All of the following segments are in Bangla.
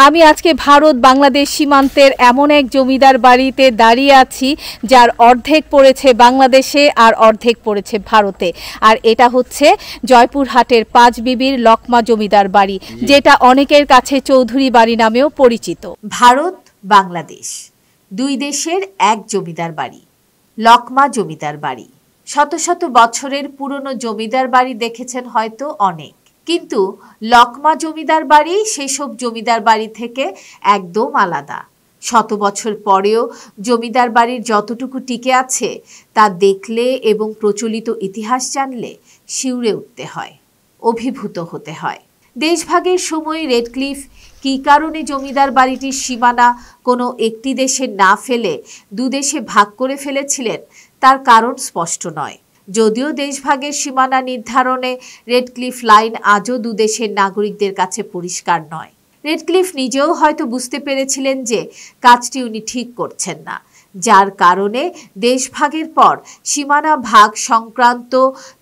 আমি আজকে ভারত বাংলাদেশ সীমান্তের এমন এক জমিদার বাড়িতে দাঁড়িয়ে আছি যার অর্ধেক পড়েছে বাংলাদেশে আর অর্ধেক পড়েছে ভারতে। আর এটা হচ্ছে জয়পুরহাটের পাঁচ বিবির লকমা জমিদার বাড়ি, যেটা অনেকের কাছে চৌধুরী বাড়ি নামেও পরিচিত। ভারত বাংলাদেশ দুই দেশের এক জমিদার বাড়ি, লকমা জমিদার বাড়ি। শত শত বছরের পুরনো জমিদার বাড়ি দেখেছেন হয়তো অনেক, কিন্তু লকমা জমিদার বাড়ি সেসব জমিদার বাড়ি থেকে একদম আলাদা। শত বছর পরেও জমিদার বাড়ির যতটুকু টিকে আছে তা দেখলে এবং প্রচলিত ইতিহাস জানলে শিউরে উঠতে হয়, অভিভূত হতে হয়। দেশভাগের সময় রেডক্লিফ কী কারণে জমিদার বাড়িটির সীমানা কোনো একটি দেশে না ফেলে দুদেশে ভাগ করে ফেলেছিলেন তার কারণ স্পষ্ট নয়। যদিও দেশভাগের সীমানা নির্ধারণে রেডক্লিফ লাইন আজও দুদেশের নাগরিকদের কাছে পরিষ্কার নয়। রেডক্লিফ নিজেও হয়তো বুঝতে পেরেছিলেন যে কাজটি উনি ঠিক করছেন না, যার কারণে দেশভাগের পর সীমানা ভাগ সংক্রান্ত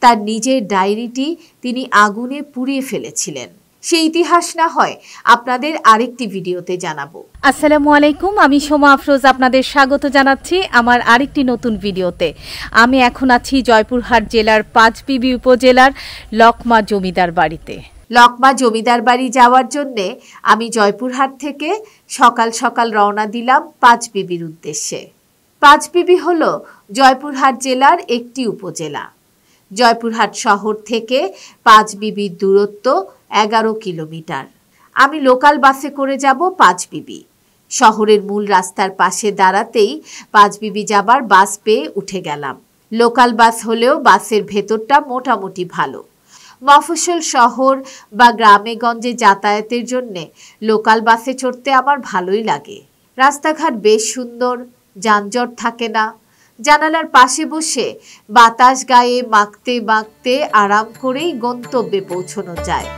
তার নিজের ডায়েরিটি তিনি আগুনে পুড়িয়ে ফেলেছিলেন। সেই ইতিহাস না হয় আপনাদের আরেকটি ভিডিওতে জানাবো। আসসালামু আলাইকুম, আমি সোমা আফরোজ আপনাদের স্বাগত জানাচ্ছি আমার আরেকটি নতুন ভিডিওতে। আমি এখন আছি জয়পুরহাট জেলার পাঁচবিবি উপজেলার লকমা জমিদার বাড়িতে। লকমা জমিদার বাড়ি যাওয়ার জন্যে আমি জয়পুরহাট থেকে সকাল সকাল রওনা দিলাম পাঁচবিবির উদ্দেশ্যে। পাঁচবিবি হল জয়পুরহাট জেলার একটি উপজেলা। জয়পুরহাট শহর থেকে পাঁচবিবির দূরত্ব 11 কিলোমিটার। আমি লোকাল বাসে করে যাব পাঁচবিবি। শহরের মূল রাস্তার পাশে দাঁড়াতেই পাঁচবিবি যাবার বাস পেয়ে উঠে গেলাম। লোকাল বাস হলেও বাসের ভেতরটা মোটামুটি ভালো। মফস্বল শহর বা গ্রামে গঞ্জে যাতায়াতের জন্যে লোকাল বাসে চড়তে আমার ভালোই লাগে। রাস্তাঘাট বেশ সুন্দর, যানজট থাকে না। জানালার পাশে বসে বাতাস গায়ে মাখতে মাখতে আরাম করেই গন্তব্যে পৌঁছানো যায়।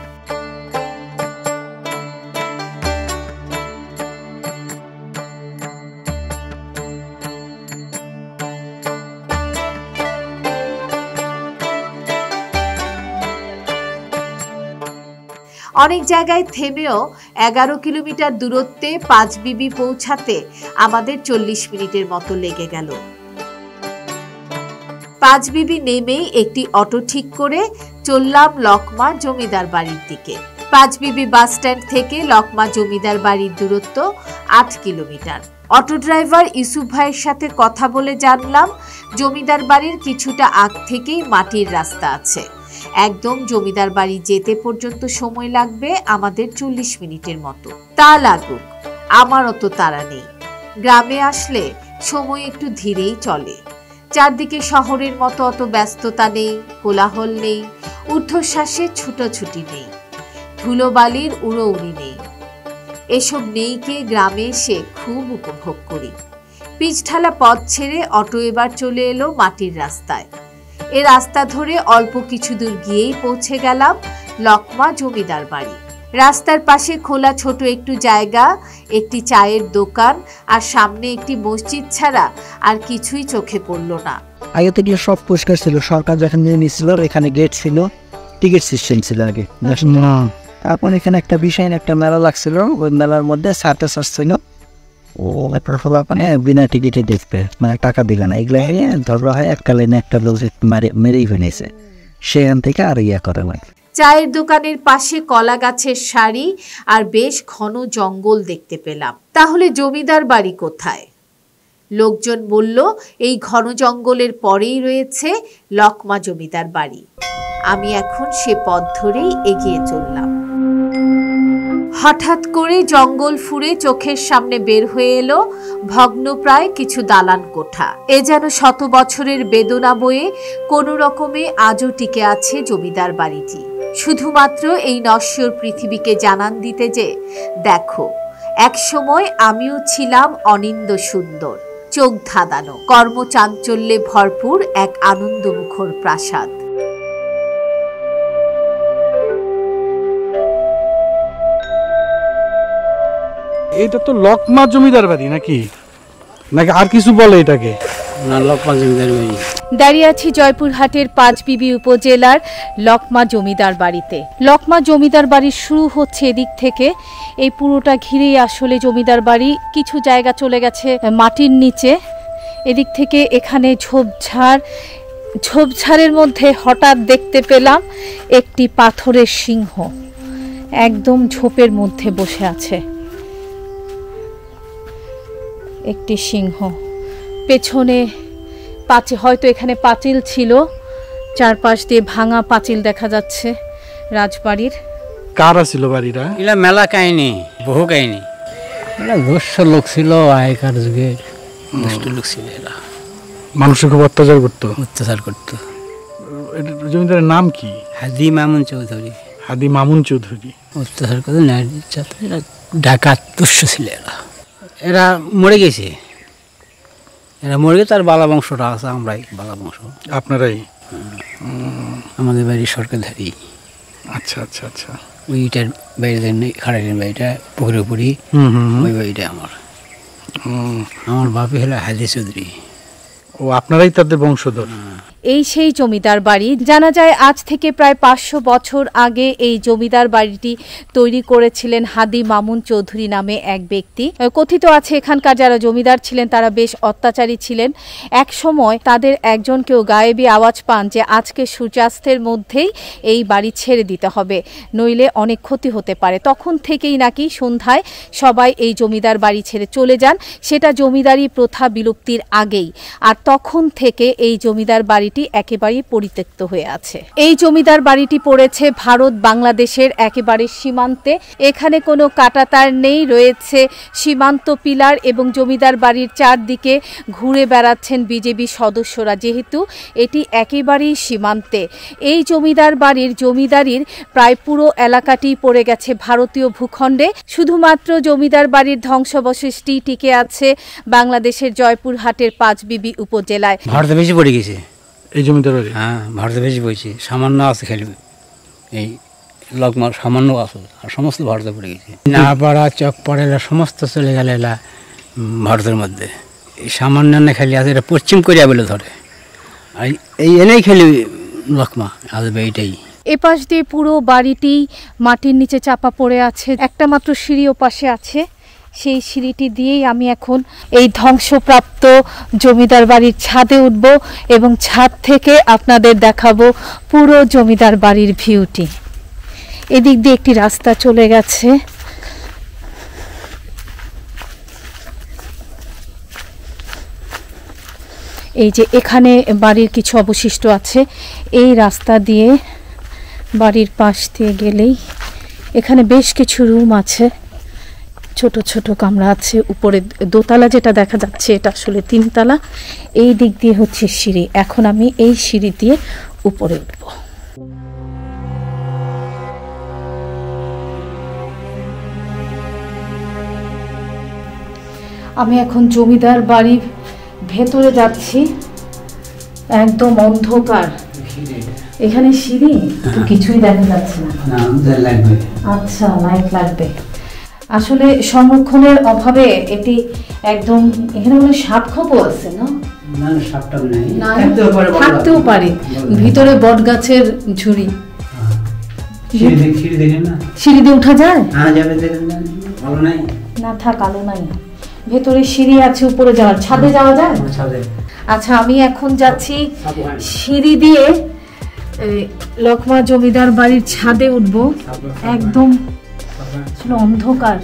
অনেক জায়গায় থেমেও 11 কিলোমিটার দূরত্বে পাঁচবিবি পৌঁছাতে আমাদের 40 মিনিটের মতো লেগে গেল। পাঁচবিবি নেমেই একটি অটো ঠিক করে চললাম লকমা জমিদার বাড়ির দিকে। পাঁচবিবি বাস স্ট্যান্ড থেকে লকমা জমিদার বাড়ির দূরত্ব 8 কিলোমিটার। অটো ড্রাইভার ইউসুফ ভাইয়ের সাথে কথা বলে জানলাম জমিদার বাড়ির কিছুটা আগ থেকেই মাটির রাস্তা আছে। একদম জমিদার বাড়ি যেতে পর্যন্ত সময় লাগবে আমাদের 40 মিনিটের মতো। তা লাগুক, আমার অত তাড়া নেই। গ্রামে আসলে সময় একটু ধীরেই চলে। চারদিকে শহরের মতো অত ব্যস্ততা নেই, কোলাহল নেই, ঊর্ধ্বশ্বাসে ছুটোছুটি নেই, ধুলোবালির উড়োউড়ি নেই। এসব নেইকে গ্রামে এসে খুব উপভোগ করি। পিচঢালা পথ ছেড়ে অটো এবার চলে এলো মাটির রাস্তায়। এ রাস্তা ধরে অল্প কিছু দূর গিয়েই পৌঁছে গেলাম লকমা জমিদার বাড়ি। রাস্তার পাশে খোলা ছোট একটু জায়গা, একটি চায়ের দোকান আর সামনে একটি মসজিদ ছাড়া আর কিছুই চোখে পড়ল না। আগে থেকে সব পরিষ্কার ছিল। সরকার যখন নিয়ে নিয়েছিল এখানে গেট ছিল, টিকিট সিস্টেম ছিল আগে। এখন এখানে একটা বিষয় একটা মেলা লাগছিল, ওই মেলার মধ্যে সার্টাস ছিল, ও বিনা টিকিটে দেখবে, মানে টাকা দিবে না। এগুলো ধরা হয় একটা লাইনে একটা লোক মেরেই ফেলেছে, সেখান থেকে আর ইয়া করে না। চায়ের দোকানের পাশে কলা গাছের সারি আর বেশ ঘন জঙ্গল দেখতে পেলাম। তাহলে জমিদার বাড়ি কোথায়? লোকজন বলল এই ঘন জঙ্গলের পরেই রয়েছে লকমা জমিদার বাড়ি। আমি এখন সে পথ ধরেই এগিয়ে চললাম। হঠাৎ করে জঙ্গল ফুঁড়ে চোখের সামনে বের হয়ে এলো ভগ্নপ্রায় কিছু দালান কোঠা। এ যেন শত বছরের বেদনা বয়ে কোনো রকমে আজও টিকে আছে জমিদার বাড়িটি, শুধুমাত্র এই নশ্বর পৃথিবীকে জানান দিতে যে দেখো, এক সময় আমিও ছিলাম অনিন্দ সুন্দর, চোখ ধাঁধানো, কর্মচাঞ্চল্যে ভরপুর এক আনন্দমুখর প্রাসাদ। এটা তো লকমা জমিদার বাড়ি নাকি নাকি আর কিছু বলে এটাকে? লকমা জমিদার বাড়ি। দাঁড়িয়ে আছি জয়পুরহাটের পাঁচবিবি উপজেলার লকমা জমিদার বাড়িতে। লকমা জমিদার বাড়ি শুরু হচ্ছে এদিক থেকে, এই পুরোটা ঘিরেই আসলে জমিদার বাড়ি। কিছু জায়গা চলে গেছে মাটির নিচে, এদিক থেকে এখানে ঝোপঝাড়ের মধ্যে হঠাৎ দেখতে পেলাম একটি পাথরের সিংহ একদম ঝোপের মধ্যে বসে আছে। একটি সিংহ, পেছনে পাঁচিল, হয়তো এখানে পাঁচিল ছিল, চারপাশ দিয়ে ভাঙা পাঁচিল দেখা যাচ্ছে রাজবাড়ির। কারা ছিল বাড়িটা? এগুলা মেলা কাহিনী, বহু কাহিনী। এরা দুষ্ট লোক ছিল, আগেকার যুগের দুষ্ট লোক ছিল। এরা মানুষের খুব অত্যাচার করতো। জমিদারের নাম কি? হাদি মামুন চৌধুরী। হাদি মামুন চৌধুরী। অত্যাচার করতো, এরা ডাকাত দুষ্ট ছিল। এরা মরে গেছে, তার বালা বংশটা আছে, আমরাই বালা বংশ। আপনারাই? আমাদের বাড়ি সরকারধারী। আচ্ছা আচ্ছা আচ্ছা। ওইটার বাড়িতে খাড়াইয়ের বাড়িটা পুকুরের উপরই, ওই বাড়িটা আমার। আমার বাপে হলো হাদি চৌধুরী। ও, আপনারাই তাদের বংশধর? এই সেই জমিদার বাড়ি। জানা যায় আজ থেকে প্রায় 500 বছর আগে এই জমিদার বাড়িটি তৈরি করেছিলেন হাদি মামুন চৌধুরী নামে এক ব্যক্তি। কথিত আছে এখানকার যারা জমিদার ছিলেন তারা বেশ অত্যাচারী ছিলেন। এক সময় তাদের একজনকেও গায়েবী আওয়াজ পান যে আজকে সূর্যাস্তের মধ্যেই এই বাড়ি ছেড়ে দিতে হবে, নইলে অনেক ক্ষতি হতে পারে। তখন থেকেই নাকি সন্ধ্যায় সবাই এই জমিদার বাড়ি ছেড়ে চলে যান, সেটা জমিদারি প্রথা বিলুপ্তির আগেই। আর তখন থেকে এই জমিদার বাড়িটি একেবারেই পরিত্যক্ত হয়ে আছে। এই জমিদার বাড়িটি পড়েছে ভারত বাংলাদেশের একেবারে সীমান্তে। এখানে কোনো কাঁটাতার নেই, রয়েছে সীমান্ত পিলার এবং জমিদার বাড়ির চারদিকে ঘুরে বেড়াচ্ছেন বিজেপি সদস্যরা, যেহেতু এটি একেবারেই সীমান্তে। এই জমিদার বাড়ির জমিদারির প্রায় পুরো এলাকাটি পড়ে গেছে ভারতীয় ভূখণ্ডে। শুধুমাত্র জমিদার বাড়ির ধ্বংসাবশেষটি টিকে আছে বাংলাদেশের জয়পুরহাটের পাঁচবিবি উপজেলায়। ভারতে বেশি পড়ে গেছে এই জমিদার বাড়ি? হ্যাঁ, ভারতে বেশি পড়েছে। সামান্য আছে খালি এই লকমার, সামান্য আছে, আর সমস্ত ভারতে পড়ে গেছে। নাপাড়া, চকপাড়া, এলা সমস্ত চলে গেল এলা ভারতের মধ্যে। এই সামান্য না খালি আছে, এটা পশ্চিম কোরিয়া বলে ধরে। আর এই এনেই খালি লকমা আসবে, এইটাই। এপাশ দিয়ে পুরো বাড়িটি মাটির নিচে চাপা পড়ে আছে, একটা মাত্র সিঁড়ি ওপাশে আছে। সেই সিঁড়িটি দিয়েই আমি এখন এই ধ্বংসপ্রাপ্ত জমিদার বাড়ির ছাদে উঠব এবং ছাদ থেকে আপনাদের দেখাবো পুরো জমিদার বাড়ির ভিউটি। এদিক দিয়ে একটি রাস্তা চলে গেছে। এই যে এখানে বাড়ির কিছু অবশিষ্ট আছে, এই রাস্তা দিয়ে বাড়ির পাশ দিয়ে গেলেই এখানে বেশ কিছু রুম আছে, ছোট ছোট কামরা আছে। উপরে দোতলা যেটা দেখা যাচ্ছে এটা আসলে 3 তলা। এই দিক দিয়ে হচ্ছে সিঁড়ি। এখন আমি এই সিঁড়ি দিয়ে উপরে উঠব। আমি এখন জমিদার বাড়ির ভেতরে যাচ্ছি, একদম অন্ধকার। এখানে সিঁড়ি তো কিছুই দেখা যাচ্ছে না। আচ্ছা, লাইট লাগবে। আসলে সংরক্ষণের অভাবে এটি একদম, এখানে মনে সাপ খোপও আছে না? থাকতেও পারে, ভিতরে বট গাছের ঝুড়ি। সিঁড়ি দিয়ে উঠা যায় না? থাক, আলো নাই। ভেতরে সিঁড়ি আছে উপরে যাওয়ার, ছাদে যাওয়া যায়? আচ্ছা, আমি এখন যাচ্ছি সিঁড়ি দিয়ে লকমা জমিদার বাড়ির ছাদে উঠবো। একদম অন্ধকার।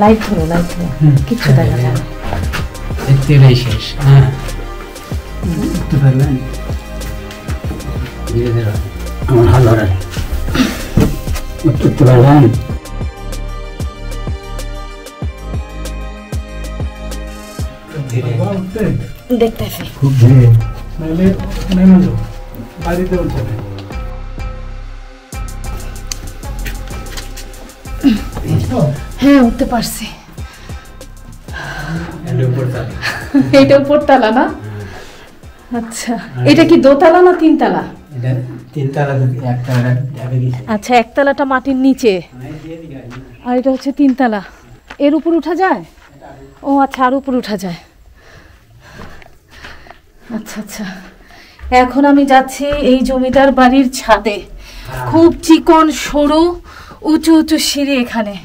লাইট ধরো, লাইট ধরো, কিচ্ছু দেখা যায় না। আমার হাল ধরে উঠতে পারবেন? দেখতেছি খুব ধীরে, বাড়িতে উঠতে হ্যাঁ, উঠতে পারছি। এটা উপরতলা না? আচ্ছা, এটা কি দোতলা না 3 তলা? আচ্ছা, 1 তলাটা মাটির নিচে আর এটা হচ্ছে 3 তলা। এর উপর উঠা যায়? ও আচ্ছা, আর উপর উঠা যায়। আচ্ছা আচ্ছা, এখন আমি যাচ্ছি এই জমিদার বাড়ির ছাদে। খুব চিকন সরু উঁচু উঁচু সিঁড়ি এখানে।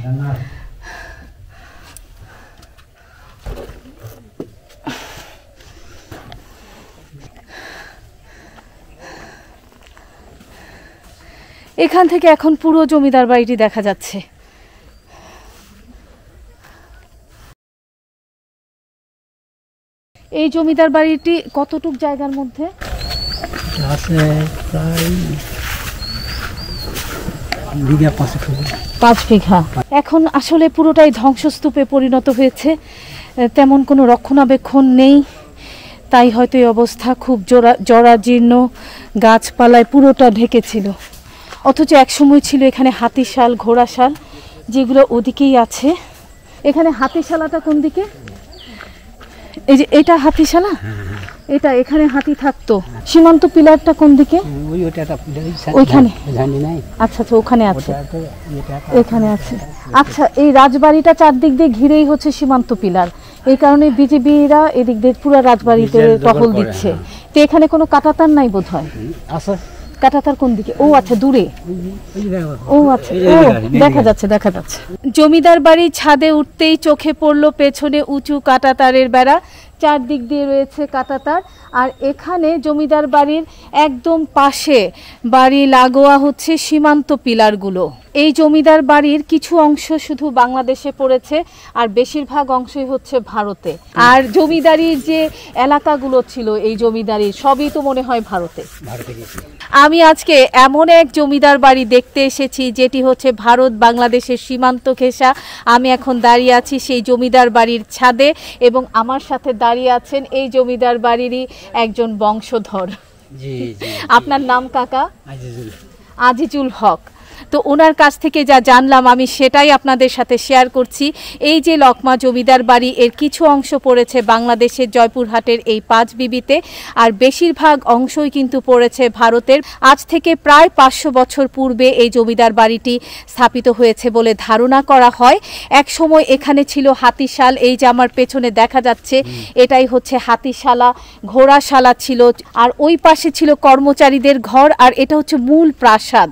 এখান থেকে এখন পুরো জমিদার বাড়িটি দেখা যাচ্ছে। এই জমিদার বাড়িটি কতটুক জায়গার মধ্যে আছে? প্রায় বিঘা 5 বিঘা। এখন আসলে পুরোটাই ধ্বংসস্তূপে পরিণত হয়েছে, তেমন কোনো রক্ষণাবেক্ষণ নেই, তাই হয়তো এই অবস্থা। খুব জরাজীর্ণ, গাছপালায় পুরোটা ঢেকেছিল। অথচ একসময় ছিল এখানে হাতিশাল, ঘোড়াশাল, যেগুলো ওদিকেই আছে। এখানে হাতিশালাটা কোন দিকে? এই যে এটা হাতিশালা, এটা এখানে হাতি থাকতো। সীমান্ত পিলারটা কোন দিকে? ওইখানে। আচ্ছা আচ্ছা, ওখানে আছে, এখানে আছে। আচ্ছা, এই রাজবাড়িটা চারদিক দিয়ে ঘিরেই হচ্ছে সীমান্ত পিলার। এই কারণে বিজেপিরা এদিক দিয়ে পুরো রাজবাড়িতে টহল দিচ্ছে। তো এখানে কোনো কাঁটাতার নাই বোধ হয়। কাঁটাতার কোন দিকে? ও আচ্ছা, দূরে। ও আচ্ছা, ও দেখা যাচ্ছে, দেখা যাচ্ছে। জমিদার বাড়ির ছাদে উঠতেই চোখে পড়লো পেছনে উঁচু কাঁটাতারের বেড়া, চারদিক দিয়ে রয়েছে কাঁটাতার। আর এখানে জমিদার বাড়ির একদম পাশে বাড়ি লাগোয়া হচ্ছে সীমান্ত পিলারগুলো। এই জমিদার বাড়ির কিছু অংশ শুধু বাংলাদেশে পড়েছে, আর বেশিরভাগ অংশই হচ্ছে ভারতে। আর জমিদারির যে এলাকাগুলো ছিল এই জমিদারির, সবই তো মনে হয় ভারতে। আমি আজকে এমন এক জমিদার বাড়ি দেখতে এসেছি যেটি হচ্ছে ভারত বাংলাদেশের সীমান্ত ঘেঁষা। আমি এখন দাঁড়িয়ে আছি সেই জমিদার বাড়ির ছাদে, এবং আমার সাথে দাঁড়িয়ে আছেন এই জমিদার বাড়িরই একজন বংশধর। আপনার নাম কাকা? আজিজুল হক। তো ওনার কাছ থেকে যা জানলাম আমি সেটাই আপনাদের সাথে শেয়ার করছি। এই যে লকমা জমিদার বাড়ি, এর কিছু অংশ পড়েছে বাংলাদেশের জয়পুরহাটের এই 5 বিবিতে, আর বেশিরভাগ অংশই কিন্তু পড়েছে ভারতের। আজ থেকে প্রায় 500 বছর পূর্বে এই জমিদার বাড়িটি স্থাপিত হয়েছে বলে ধারণা করা হয়। এক সময় এখানে ছিল হাতিশাল, এই যে আমার পেছনে দেখা যাচ্ছে এটাই হচ্ছে হাতিশালা, ঘোড়াশালা ছিল, আর ওই পাশে ছিল কর্মচারীদের ঘর, আর এটা হচ্ছে মূল প্রাসাদ।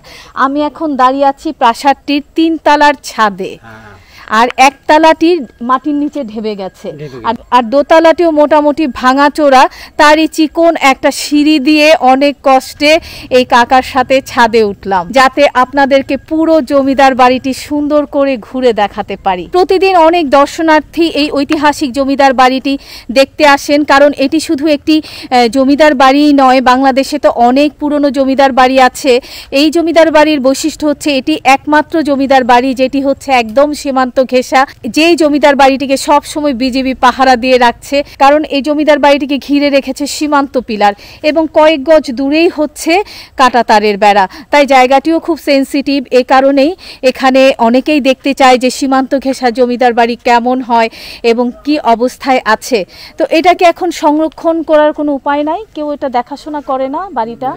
আমি এখন দাঁড়িয়ে আছি প্রাসাদটির 3 তলার ছাদে, আর 1 তলাটির মাটির নিচে ঢেবে গেছে, আর 2 তলাটিও মোটামুটি ভাঙাচোরা। তারই চিকন একটা সিঁড়ি দিয়ে অনেক কষ্টে এই কাকার সাথে ছাদে উঠলাম, যাতে আপনাদেরকে পুরো জমিদার বাড়িটি সুন্দর করে ঘুরে দেখাতে পারি। প্রতিদিন অনেক দর্শনার্থী এই ঐতিহাসিক জমিদার বাড়িটি দেখতে আসেন, কারণ এটি শুধু একটি জমিদার বাড়ি নয়, বাংলাদেশে তো অনেক পুরনো জমিদার বাড়ি আছে। এই জমিদার বাড়ির বৈশিষ্ট্য হচ্ছে এটি একমাত্র জমিদার বাড়ি যেটি হচ্ছে একদম সীমান্ত ঘেঁষা। যেই জমিদার বাড়িটিকে সব সময় বিজেপি পাহারা দিয়ে রাখছে, কারণ এই জমিদার বাড়িটিকে ঘিরে রেখেছে সীমান্ত পিলার, এবং কয়েক গজ দূরেই হচ্ছে কাঁটাতারের বেড়া। তাই জায়গাটিও খুব সেন্সিটিভ। এ কারণেই এখানে অনেকেই দেখতে চায় যে সীমান্ত ঘেঁষা জমিদার বাড়ি কেমন হয় এবং কি অবস্থায় আছে। তো এটাকে এখন সংরক্ষণ করার কোনো উপায় নাই, কেউ এটা দেখাশোনা করে না। বাড়িটা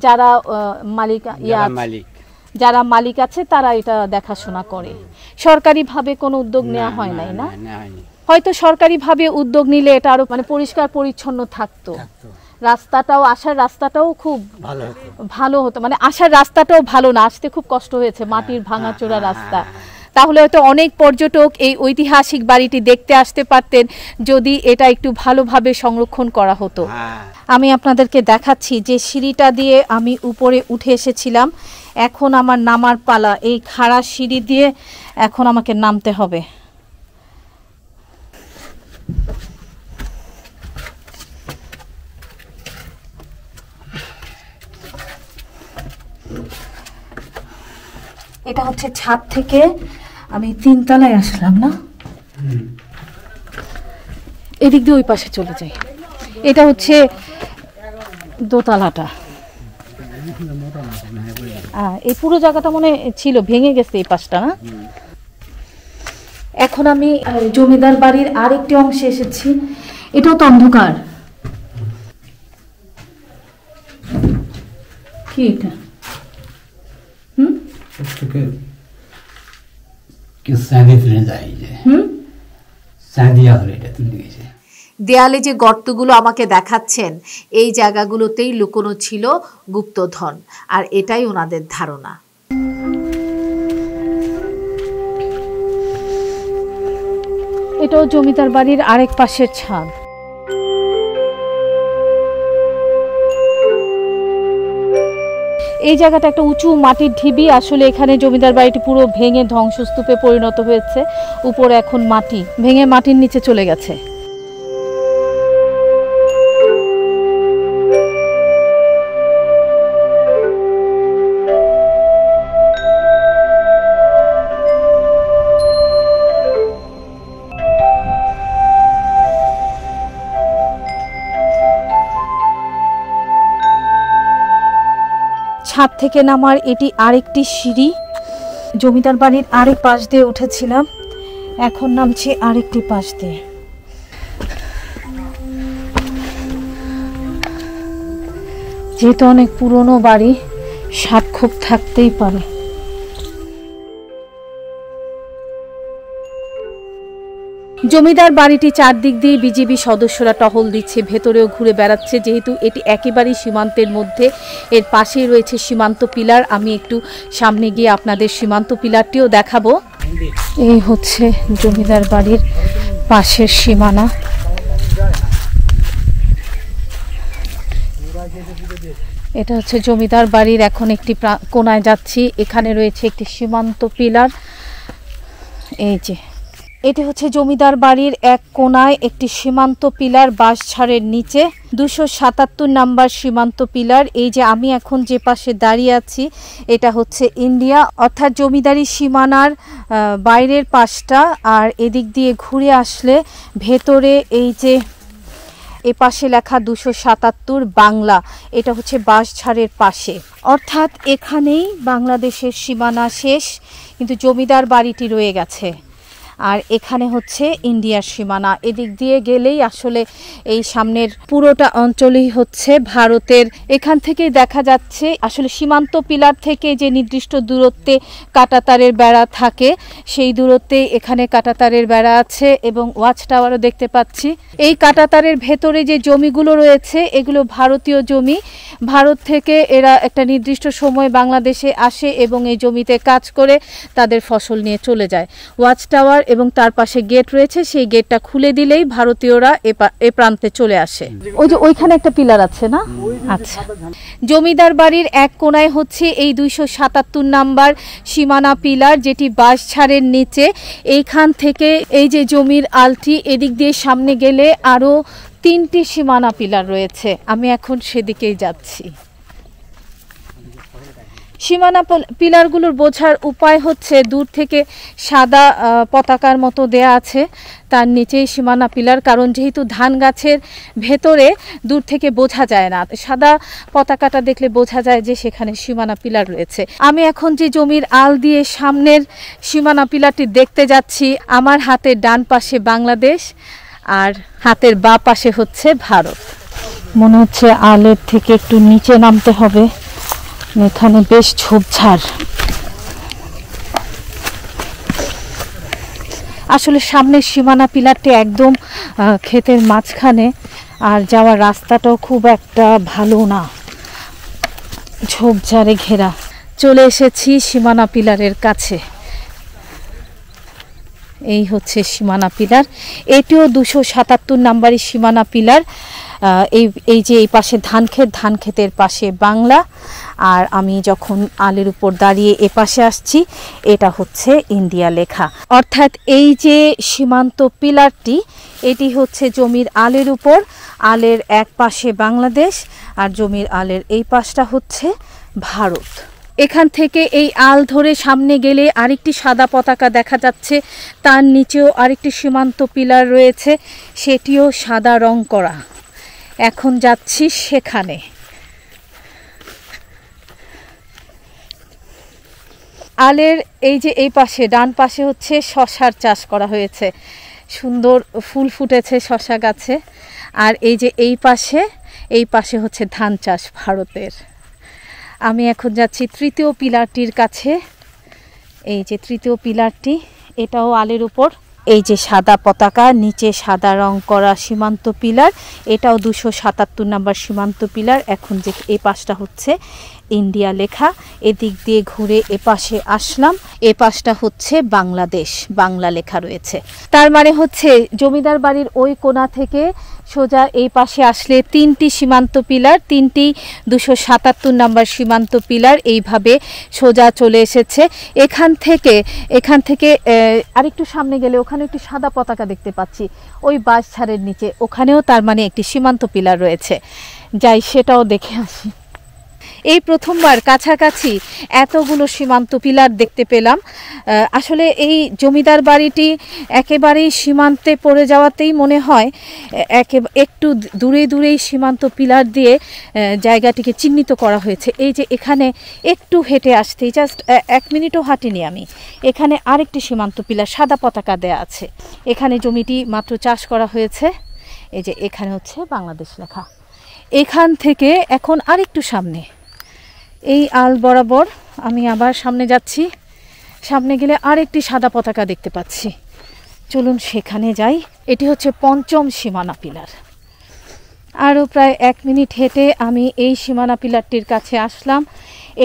যারা যারা মালিক আছে তারা এটা দেখাশোনা করে। সরকারিভাবে কোনো উদ্যোগ নেওয়া হয় নাই না? হয়তো সরকারিভাবে উদ্যোগ নিলে এটা আরো পরিষ্কার পরিচ্ছন্ন থাকতো। রাস্তাটাও, আসার রাস্তাটাও খুব ভালো হতো। আসার রাস্তাটাও ভালো না, আসতে খুব কষ্ট হয়েছে, মাটির ভাঙাচোরা রাস্তা। তাহলে হয়তো অনেক পর্যটক এই ঐতিহাসিক বাড়িটি দেখতে আসতে পারতেন যদি এটা একটু ভালোভাবে সংরক্ষণ করা হতো। আমি আপনাদেরকে দেখাচ্ছি যে সিঁড়িটা দিয়ে আমি উপরে উঠে এসেছিলাম, এখন আমার নামার পালা। এই খাড়া সিঁড়ি দিয়ে এখন আমাকে নামতে হবে। এটা হচ্ছে ছাদ থেকে আমি 3 তলায় আসলাম না, এদিক দিয়ে ওই পাশে চলে যাই। এটা হচ্ছে দোতলাটা। এই পুরো জায়গাটা মনে ছিল ভেঙে গেছে এই পাশটা না। এখন আমি জমিদার বাড়ির আরেকটি অংশে এসেছি, এটাও তো অন্ধকার। কি এটা? কিছু চাঁদি তুলে যায় যে চাঁদি আসলে এটা তুলে গেছে। দেয়ালে যে গর্তগুলো আমাকে দেখাচ্ছেন, এই জায়গাগুলোতেই লুকোনো ছিল গুপ্তধন, আর এটাই ওনাদের ধারণা। এটাও জমিদার বাড়ির আরেক পাশের ছাদ। এই জায়গাটা একটা উঁচু মাটির ঢিবি। আসলে এখানে জমিদার বাড়িটি পুরো ভেঙে ধ্বংসস্তূপে পরিণত হয়েছে। উপরে এখন মাটি ভেঙে মাটির নিচে চলে গেছে। ছাদ থেকে নামার এটি আরেকটি সিঁড়ি। জমিদার বাড়ির আরেক পাশ দিয়ে উঠেছিলাম, এখন নামছি আরেকটি পাশ দিয়ে। যেহেতু অনেক পুরনো বাড়ি, সাপ খুব থাকতেই পারে। জমিদার বাড়িটি চারদিক দিয়ে বিজিবি সদস্যরা টহল দিচ্ছে, ভেতরেও ঘুরে বেড়াচ্ছে। যেহেতু এটি একেবারেই সীমান্তের মধ্যে, এর পাশেই রয়েছে সীমান্ত পিলার। আমি একটু সামনে গিয়ে আপনাদের সীমান্ত পিলারটিও দেখাবো। এই হচ্ছে জমিদার বাড়ির পাশের সীমানা। এটা হচ্ছে জমিদার বাড়ির এখন একটি কোনায় যাচ্ছি। এখানে রয়েছে একটি সীমান্ত পিলার। এই যে এটি হচ্ছে জমিদার বাড়ির এক কোনায় একটি সীমান্ত পিলার, বাঁশঝাড়ের নিচে 277 নাম্বার সীমান্ত পিলার। এই যে আমি এখন যে পাশে দাঁড়িয়ে আছি, এটা হচ্ছে ইন্ডিয়া, অর্থাৎ জমিদারি সীমানার বাইরের পাশটা। আর এদিক দিয়ে ঘুরে আসলে ভেতরে এই যে এ পাশে লেখা 277 বাংলা, এটা হচ্ছে বাঁশঝাড়ের পাশে। অর্থাৎ এখানেই বাংলাদেশের সীমানা শেষ, কিন্তু জমিদার বাড়িটি রয়ে গেছে। আর এখানে হচ্ছে ইন্ডিয়ার সীমানা। এদিক দিয়ে গেলেই আসলে এই সামনের পুরোটা অঞ্চলই হচ্ছে ভারতের। এখান থেকেই দেখা যাচ্ছে আসলে সীমান্ত পিলার থেকে যে নির্দিষ্ট দূরত্বে কাঁটাতারের বেড়া থাকে, সেই দূরত্বে এখানে কাঁটাতারের বেড়া আছে এবং ওয়াচ টাওয়ারও দেখতে পাচ্ছি। এই কাঁটাতারের ভেতরে যে জমিগুলো রয়েছে, এগুলো ভারতীয় জমি। ভারত থেকে এরা একটা নির্দিষ্ট সময় বাংলাদেশে আসে এবং এই জমিতে কাজ করে তাদের ফসল নিয়ে চলে যায়। ওয়াচ টাওয়ার এবং তার পাশে গেট রয়েছে, সেই গেটটা খুলে দিলেই ভারতীয়রা এ প্রান্তে চলে আসে। ওই যে ওইখানে একটা পিলার আছে না? আচ্ছা, জমিদার বাড়ির এক কোনায় হচ্ছে এই 277 নাম্বার সীমানা পিলার, যেটি বাঁশঝাড়ের নিচে। এইখান থেকে এই যে জমির আলটি, এদিক দিয়ে সামনে গেলে আরো 3টি সীমানা পিলার রয়েছে। আমি এখন সেদিকেই যাচ্ছি। সীমানা পিলারগুলোর বোঝার উপায় হচ্ছে, দূর থেকে সাদা পতাকার মতো দেয়া আছে, তার নিচেই সীমানা পিলার। কারণ যেহেতু ধান গাছের ভেতরে দূর থেকে বোঝা যায় না, সাদা পতাকাটা দেখলে বোঝা যায় যে সেখানে সীমানা পিলার রয়েছে। আমি এখন যে জমির আল দিয়ে সামনের সীমানা পিলারটি দেখতে যাচ্ছি, আমার হাতের ডান পাশে বাংলাদেশ আর হাতের বাঁ পাশে হচ্ছে ভারত। মনে হচ্ছে আলের থেকে একটু নিচে নামতে হবে, এখানে বেশ ঝোপঝাড়। আসলে সামনের সীমানা পিলারটি একদম ক্ষেতের মাঝখানে, আর যাওয়ার রাস্তাটাও খুব একটা ভালো না, ঝোপঝাড়ে ঘেরা। চলে এসেছি সীমানা পিলারের কাছে। এই হচ্ছে সীমানা পিলার। এটিও 277 নাম্বারের সীমানা পিলার। এই যে এই পাশে ধান ক্ষেতের পাশে বাংলা, আর আমি যখন আলের উপর দাঁড়িয়ে এ পাশে আসছি, এটা হচ্ছে ইন্ডিয়া লেখা। অর্থাৎ এই যে সীমান্ত পিলারটি, এটি হচ্ছে জমির আলের উপর। আলের এক পাশে বাংলাদেশ আর জমির আলের এই পাশটা হচ্ছে ভারত। এখান থেকে এই আল ধরে সামনে গেলে আরেকটি সাদা পতাকা দেখা যাচ্ছে, তার নিচেও আরেকটি সীমান্ত পিলার রয়েছে, সেটিও সাদা রং করা। এখন যাচ্ছি সেখানে। আলের এই যে এই পাশে ডান পাশে হচ্ছে শশার চাষ করা হয়েছে, সুন্দর ফুল ফুটেছে শশা গাছে। আর এই যে এই পাশে হচ্ছে ধান চাষ ভারতের। আমি এখন যাচ্ছি তৃতীয় পিলারটির কাছে। এই যে তৃতীয় পিলারটি, এটাও আলের উপর। এই যে সাদা পতাকা, নিচে সাদা রং করা সীমান্ত পিলার, এটাও 277 নম্বর সীমান্ত পিলার। এখন যে এই পাশটা হচ্ছে ইন্ডিয়া লেখা, এদিক দিয়ে ঘুরে এপাশে আসলাম, এ পাশটা হচ্ছে বাংলাদেশ, বাংলা লেখা রয়েছে। তার মানে হচ্ছে জমিদার বাড়ির ওই কোণা থেকে সোজা এই পাশে আসলে 3টি সীমান্ত পিলার, 3টি 277 নম্বর সীমান্ত পিলার এইভাবে সোজা চলে এসেছে। এখান থেকে আরেকটু সামনে গেলে ওখানে একটি সাদা পতাকা দেখতে পাচ্ছি, ওই বাঁশঝাড়ের নিচে, ওখানেও তার মানে একটি সীমান্ত পিলার রয়েছে। যাই সেটাও দেখে আসি। এই প্রথমবার কাছাকাছি এতগুলো সীমান্ত পিলার দেখতে পেলাম। আসলে এই জমিদার বাড়িটি একেবারেই সীমান্তে পড়ে যাওয়াতেই মনে হয় একটু দূরেই সীমান্ত পিলার দিয়ে জায়গাটিকে চিহ্নিত করা হয়েছে। এই যে এখানে একটু হেঁটে আসতেই, জাস্ট 1 মিনিটও হাঁটিনি আমি, এখানে আরেকটি সীমান্ত পিলার সাদা পতাকা দেয়া আছে। এখানে জমিটি মাত্র চাষ করা হয়েছে। এই যে এখানে হচ্ছে বাংলাদেশ লেখা। এখান থেকে এখন আরেকটু সামনে, এই আল বরাবর আমি আবার সামনে যাচ্ছি। সামনে গেলে আরেকটি সাদা পতাকা দেখতে পাচ্ছি, চলুন সেখানে যাই। এটি হচ্ছে 5ম সীমানা পিলার। আরও প্রায় 1 মিনিট হেঁটে আমি এই সীমানা পিলারটির কাছে আসলাম।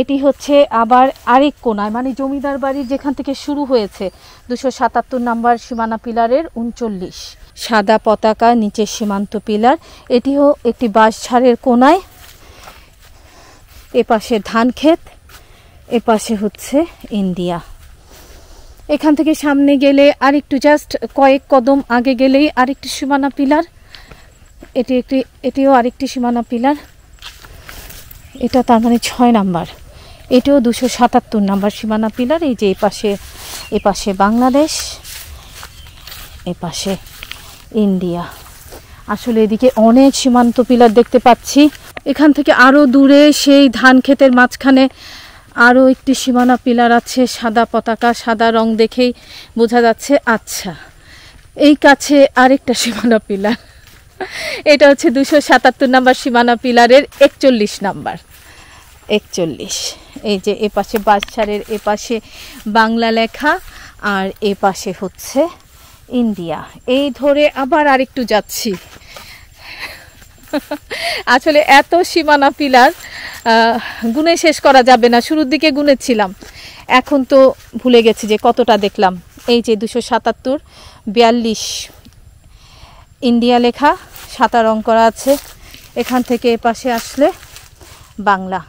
এটি হচ্ছে আবার আরেক কোণায়, মানে জমিদার বাড়ির যেখান থেকে শুরু হয়েছে 277 নম্বর সীমানা পিলারের 39 সাদা পতাকা, নিচে সীমান্ত পিলার। এটিও একটি বাঁশঝাড়ের কোণায়। এপাশে ধান ক্ষেত, এপাশে হচ্ছে ইন্ডিয়া। এখান থেকে সামনে গেলে আরেকটু জাস্ট কয়েক কদম আগে গেলেই আরেকটি সীমানা পিলার। এটিও আরেকটি সীমানা পিলার। এটা তার মানে 6 নাম্বার। এটিও 277 নাম্বার সীমানা পিলার। এই যে এপাশে বাংলাদেশ, এপাশে ইন্ডিয়া। আসলে এদিকে অনেক সীমান্ত পিলার দেখতে পাচ্ছি। এখান থেকে আরও দূরে সেই ধান ক্ষেতের মাঝখানে আরও একটি সীমানা পিলার আছে, সাদা পতাকা, সাদা রং দেখেই বোঝা যাচ্ছে। আচ্ছা, এই কাছে আরেকটা সীমানা পিলার, এটা হচ্ছে 277 নম্বর সীমানা পিলারের 41 নাম্বার। 41। এই যে এপাশে বাঁশঝাড়ের এপাশে বাংলা লেখা, আর এপাশে হচ্ছে ইন্ডিয়া। এই ধরে আবার আরেকটু যাচ্ছি। আসলে এত সীমানা পিলার গুনে শেষ করা যাবে না। শুরুর দিকে গুনেছিলাম, এখন তো ভুলে গেছি যে কতটা দেখলাম। এই যে 277, 42 ইন্ডিয়া লেখা, সাদা রং করা আছে। এখান থেকে এপাশে আসলে বাংলা।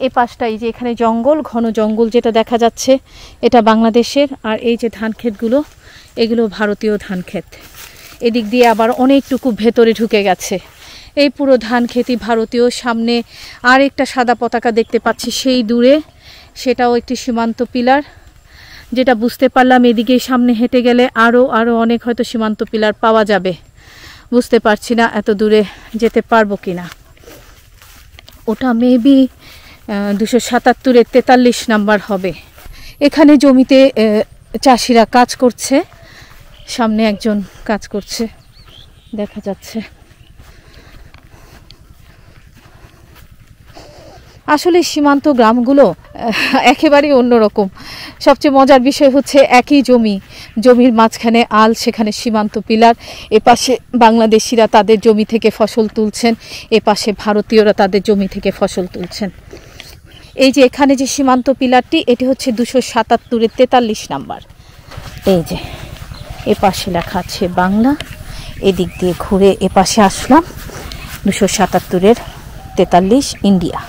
এ পাশটা এই যে এখানে জঙ্গল, ঘন জঙ্গল যেটা দেখা যাচ্ছে, এটা বাংলাদেশের। আর এই যে ধান ক্ষেতগুলো, এগুলো ভারতীয় ধান ক্ষেত। এদিক দিয়ে আবার অনেকটুকু ভেতরে ঢুকে গেছে। এই পুরো ধান ক্ষেতই ভারতীয়। সামনে আর একটা সাদা পতাকা দেখতে পাচ্ছি সেই দূরে, সেটাও একটি সীমান্ত পিলার। যেটা বুঝতে পারলাম এদিকে সামনে হেঁটে গেলে আরও অনেক হয়তো সীমান্ত পিলার পাওয়া যাবে। বুঝতে পারছি না এত দূরে যেতে পারবো কিনা। ওটা মেবি 277-এর 43 নাম্বার হবে। এখানে জমিতে চাষিরা কাজ করছে, সামনে একজন কাজ করছে দেখা যাচ্ছে। আসলে সীমান্ত গ্রামগুলো একেবারেই অন্যরকম। সবচেয়ে মজার বিষয় হচ্ছে একই জমির মাঝখানে আল, সেখানে সীমান্ত পিলার। এপাশে বাংলাদেশিরা তাদের জমি থেকে ফসল তুলছেন, এপাশে ভারতীয়রা তাদের জমি থেকে ফসল তুলছেন। এই যে এখানে যে সীমান্ত পিলারটি, এটি হচ্ছে 277-এর 43 নাম্বার। এই যে এপাশে লেখা আছে বাংলা। এদিক দিয়ে ঘুরে এপাশে আসলাম, 277-এর 43 ইন্ডিয়া।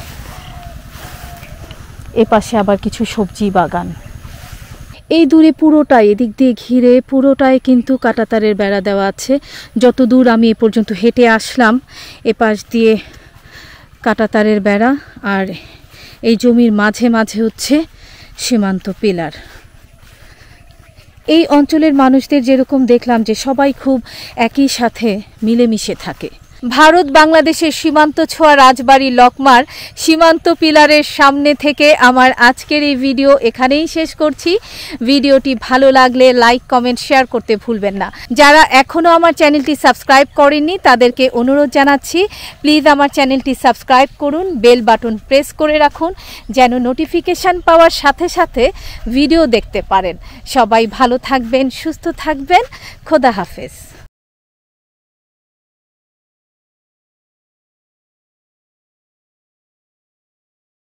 এপাশে আবার কিছু সবজি বাগান। এই দূরে পুরোটাই, এদিক দিয়ে ঘিরে পুরোটাই কিন্তু কাঁটাতারের বেড়া দেওয়া আছে। যত দূর আমি এ পর্যন্ত হেঁটে আসলাম, এপাশ দিয়ে কাঁটাতারের বেড়া, আর এই জমির মাঝে মাঝে হচ্ছে সীমান্ত পিলার। এই অঞ্চলের মানুষদের যেরকম দেখলাম যে সবাই খুব একই সাথে মিলেমিশে থাকে, ভারত বাংলাদেশের সীমান্ত ছোঁয়া রাজবাড়ী লকমার সীমান্ত পিলারের সামনে থেকে আমার আজকের এই ভিডিও এখানেই শেষ করছি। ভিডিওটি ভালো লাগলে লাইক কমেন্ট শেয়ার করতে ভুলবেন না। যারা এখনও আমার চ্যানেলটি সাবস্ক্রাইব করেননি তাদেরকে অনুরোধ জানাচ্ছি, প্লিজ আমার চ্যানেলটি সাবস্ক্রাইব করুন, বেল বাটন প্রেস করে রাখুন যেন নোটিফিকেশান পাওয়ার সাথে সাথে ভিডিও দেখতে পারেন। সবাই ভালো থাকবেন, সুস্থ থাকবেন। খোদা হাফেজ।